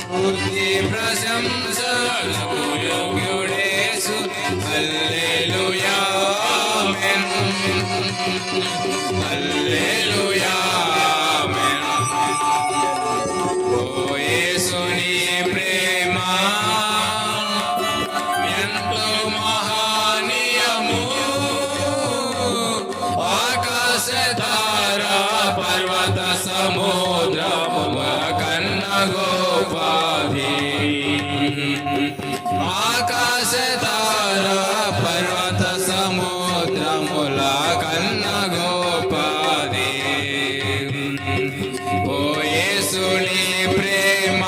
స్తుతి ప్రశంసలకు యోగ్యుడేసు హల్లెలూయా ఆమేన్ హల్లెలూయా ఆమేన్ ఓ యేసుని ప్రేమ ఎంతో మహనీయము ఆకాశ తార పర్వత సముద్రముల కన్న గోపాది ఆకాశ తార పర్వత సముద్రముల కన్న గోపాది ఓ యేసుని ప్రేమ